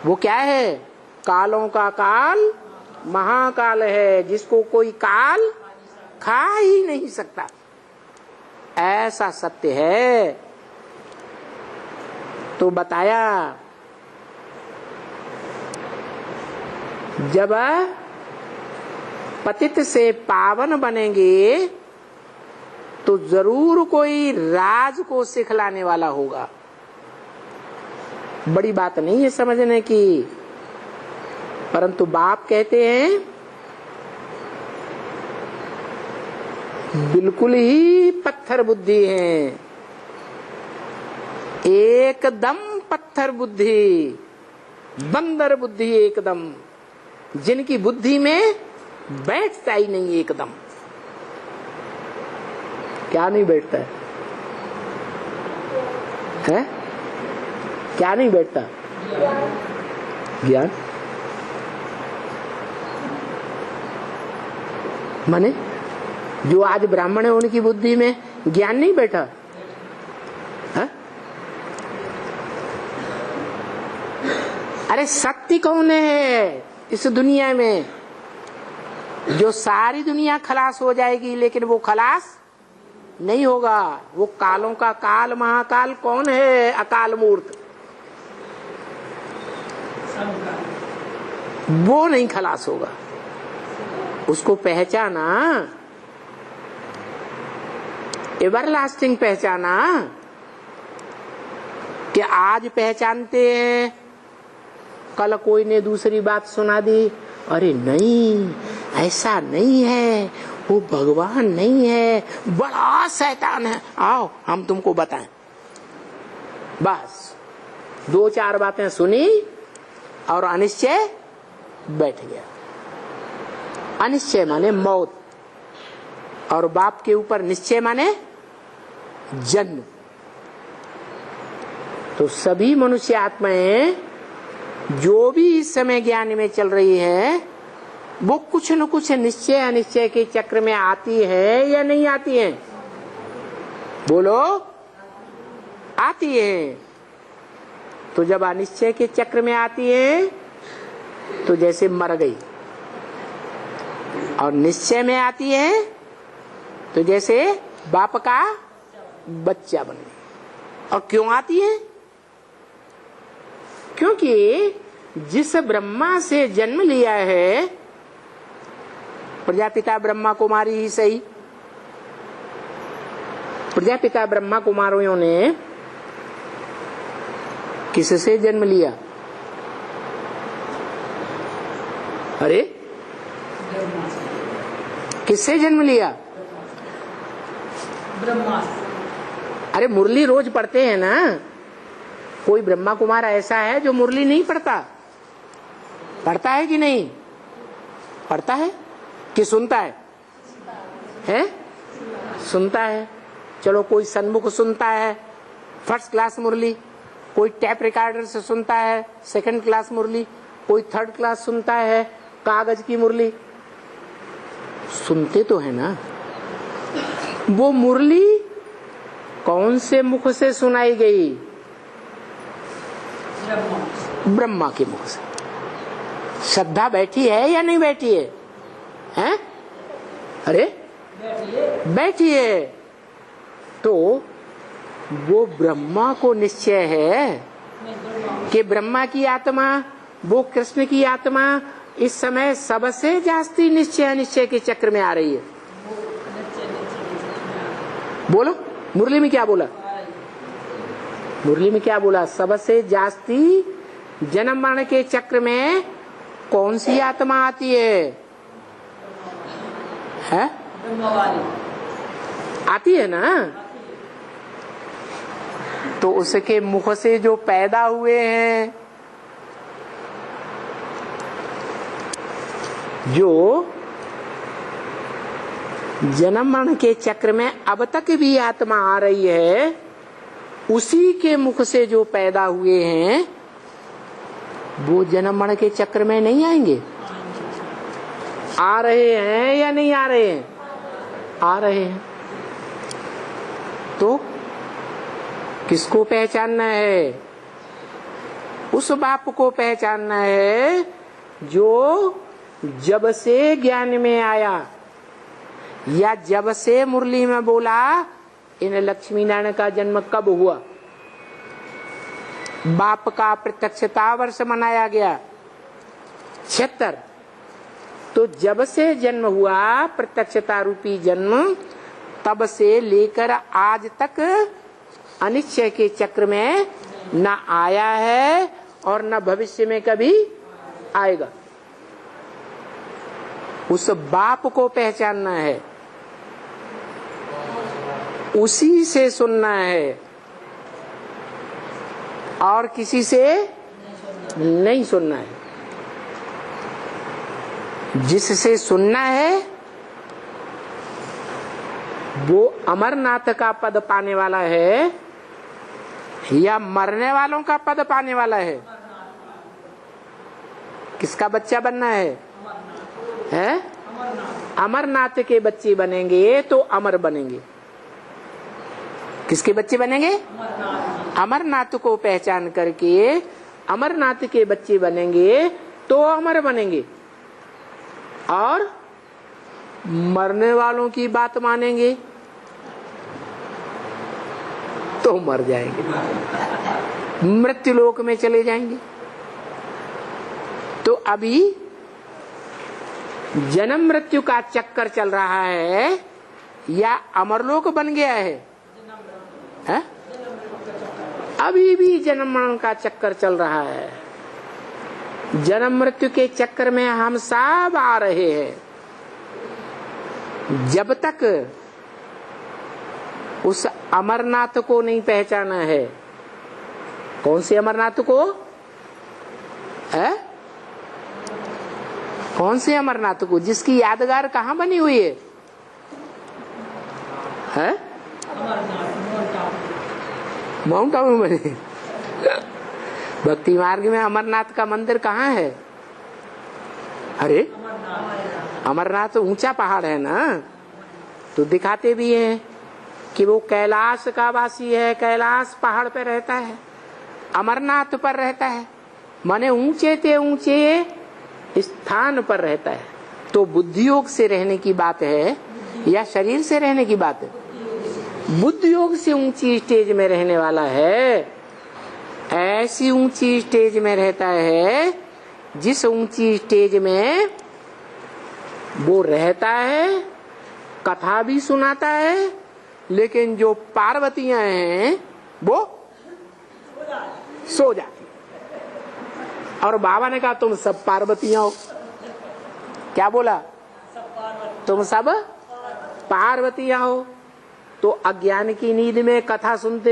वो क्या है? कालों का काल महाकाल है, जिसको कोई काल खा ही नहीं सकता, ऐसा सत्य है। तो बताया जब पतित से पावन बनेंगे तो जरूर कोई राज को सिखलाने वाला होगा। बड़ी बात नहीं है समझने की, परंतु बाप कहते हैं बिल्कुल ही पत्थर बुद्धि है, एकदम पत्थर बुद्धि, बंदर बुद्धि एकदम, जिनकी बुद्धि में बैठता ही नहीं एकदम। क्या नहीं बैठता है? क्या नहीं बैठता? ज्ञान। माने जो आज ब्राह्मण है उनकी बुद्धि में ज्ञान नहीं बैठा है? अरे सत्य कौन है इस दुनिया में? जो सारी दुनिया खलास हो जाएगी लेकिन वो खलास नहीं होगा। वो कालों का काल महाकाल कौन है? अकाल मूर्त, वो नहीं खलास होगा। उसको पहचाना, एवरलास्टिंग पहचाना, कि आज पहचानते हैं, कल कोई ने दूसरी बात सुना दी, अरे नहीं ऐसा नहीं है, वो भगवान नहीं है, बड़ा शैतान है, आओ हम तुमको बताएं। बस 2-4 बातें सुनी और अनिश्चय बैठ गया। अनिश्चय माने मौत, और बाप के ऊपर निश्चय माने जन्म। तो सभी मनुष्य आत्माएं जो भी इस समय ज्ञान में चल रही है, वो कुछ न कुछ निश्चय अनिश्चय के चक्र में आती है या नहीं आती है? बोलो, आती है। तो जब अनिश्चय के चक्र में आती है तो जैसे मर गई, और निश्चय में आती है तो जैसे बाप का बच्चा बन गई। और क्यों आती है? क्योंकि जिस ब्रह्मा से जन्म लिया है, प्रजापिता ब्रह्मा कुमारी ही सही, प्रजापिता ब्रह्मा कुमारियों ने किससे जन्म लिया? अरे किससे जन्म लिया? ब्रह्मा। अरे मुरली रोज पढ़ते हैं ना, कोई ब्रह्मा कुमार ऐसा है जो मुरली नहीं पढ़ता? पढ़ता है कि नहीं? पढ़ता है कि सुनता है? हैं? सुनता है। चलो कोई सन्मुख सुनता है, फर्स्ट क्लास मुरली, कोई टैप रिकॉर्डर से सुनता है, सेकंड क्लास मुरली, कोई थर्ड क्लास सुनता है, कागज की मुरली। सुनते तो है ना। वो मुरली कौन से मुख से सुनाई गई? ब्रह्मा के मुख से। श्रद्धा बैठी है या नहीं बैठी है? हैं? अरे बैठी है। तो वो ब्रह्मा को निश्चय है कि ब्रह्मा की आत्मा, वो कृष्ण की आत्मा इस समय सबसे जास्ती निश्चय अनिश्चय के चक्र में आ रही है। बोलो मुरली में क्या बोला? मुरली में क्या बोला? सबसे जास्ती जन्म मरण के चक्र में कौन सी आत्मा आती है? आती है ना। तो उसके मुख से जो पैदा हुए हैं, जो जन्म मरण के चक्र में अब तक भी आत्मा आ रही है, उसी के मुख से जो पैदा हुए हैं वो जन्म मरण के चक्र में नहीं आएंगे? आ रहे हैं या नहीं आ रहे हैं? आ रहे हैं। तो किसको पहचानना है? उस बाप को पहचानना है जो जब से ज्ञान में आया या जब से मुरली में बोला इन लक्ष्मी नारायण का जन्म कब हुआ। बाप का प्रत्यक्षता वर्ष मनाया गया 76। तो जब से जन्म हुआ प्रत्यक्षता रूपी जन्म, तब से लेकर आज तक अनिश्चय के चक्र में न आया है और न भविष्य में कभी आएगा। उस बाप को पहचानना है, उसी से सुनना है और किसी से नहीं सुनना है। जिससे सुनना है वो अमरनाथ का पद पाने वाला है या मरने वालों का पद पाने वाला है। किसका बच्चा बनना है? अमरनाथ के बच्चे बनेंगे तो अमर बनेंगे। किसके बच्चे बनेंगे? अमरनाथ को पहचान करके अमरनाथ के बच्चे बनेंगे तो अमर बनेंगे, और मरने वालों की बात मानेंगे तो मर जाएंगे, मृत्यु लोक में चले जाएंगे। तो अभी जन्म मृत्यु का चक्कर चल रहा है या अमरलोक बन गया है? अभी भी जन्म मरण का चक्कर चल रहा है। जन्म मृत्यु के चक्कर में हम सब आ रहे हैं। जब तक उस अमरनाथ को नहीं पहचाना है। कौन से अमरनाथ को है? कौन से अमरनाथ को? जिसकी यादगार कहाँ बनी हुई है? माउंट आबू में बनी। भक्ति मार्ग में अमरनाथ का मंदिर कहाँ है? अरे अमरनाथ ऊंचा पहाड़ है ना, तो दिखाते भी हैं कि वो कैलाश का वासी है, कैलाश पहाड़ पे रहता है, अमरनाथ पर रहता है, माने ऊंचे ते ऊंचे स्थान पर रहता है। तो बुद्धि योग से रहने की बात है या शरीर से रहने की बात है? बुद्धि योग से ऊंची स्टेज में रहने वाला है। ऐसी ऊंची स्टेज में रहता है जिस ऊंची स्टेज में वो रहता है, कथा भी सुनाता है, लेकिन जो पार्वतियां हैं वो सो जाती। और बाबा ने कहा तुम सब पार्वतियां हो। क्या बोला? तुम सब पार्वतियां हो। तो अज्ञान की नींद में कथा सुनते